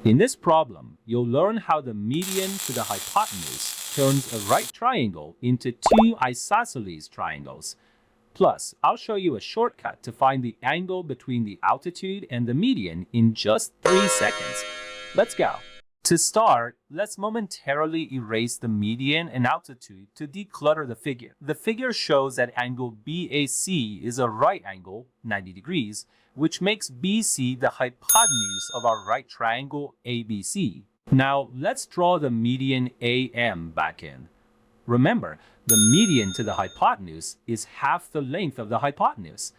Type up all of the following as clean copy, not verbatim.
In this problem, you'll learn how the median to the hypotenuse turns a right triangle into two isosceles triangles. Plus, I'll show you a shortcut to find the angle between the altitude and the median in just 3 seconds. Let's go. To start, let's momentarily erase the median and altitude to declutter the figure. The figure shows that angle BAC is a right angle, 90 degrees, which makes BC the hypotenuse of our right triangle ABC. Now, let's draw the median AM back in. Remember, the median to the hypotenuse is half the length of the hypotenuse.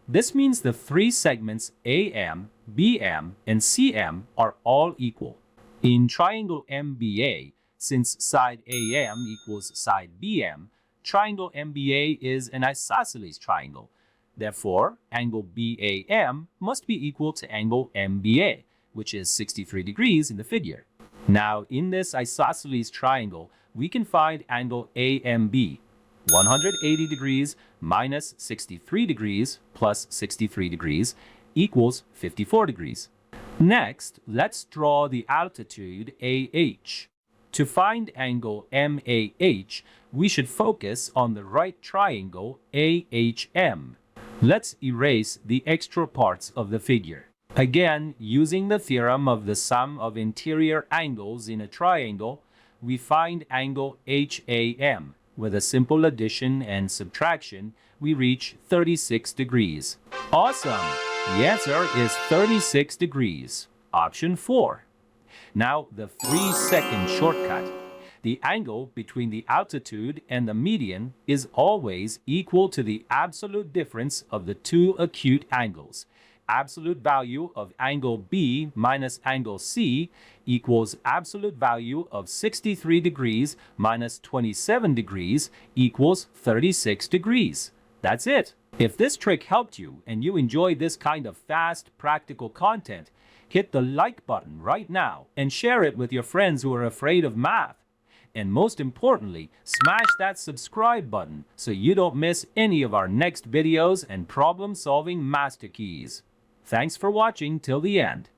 This means the three segments AM, BM, and CM are all equal. In triangle MBA, since side AM equals side BM, triangle MBA is an isosceles triangle. Therefore, angle BAM must be equal to angle MBA, which is 63 degrees in the figure. Now, in this isosceles triangle, we can find angle AMB, 180 degrees minus 63 degrees plus 63 degrees equals 54 degrees. Next, let's draw the altitude AH. To find angle MAH, we should focus on the right triangle AHM. Let's erase the extra parts of the figure. Again, using the theorem of the sum of interior angles in a triangle, we find angle HAM. With a simple addition and subtraction, we reach 36 degrees. Awesome! The answer is 36 degrees. Option 4. Now, the 3-second shortcut. The angle between the altitude and the median is always equal to the absolute difference of the two acute angles. Absolute value of angle B minus angle C equals absolute value of 63 degrees minus 27 degrees equals 36 degrees. That's it. If this trick helped you and you enjoy this kind of fast, practical content, hit the like button right now and share it with your friends who are afraid of math. And most importantly, smash that subscribe button so you don't miss any of our next videos and problem-solving master keys. Thanks for watching till the end.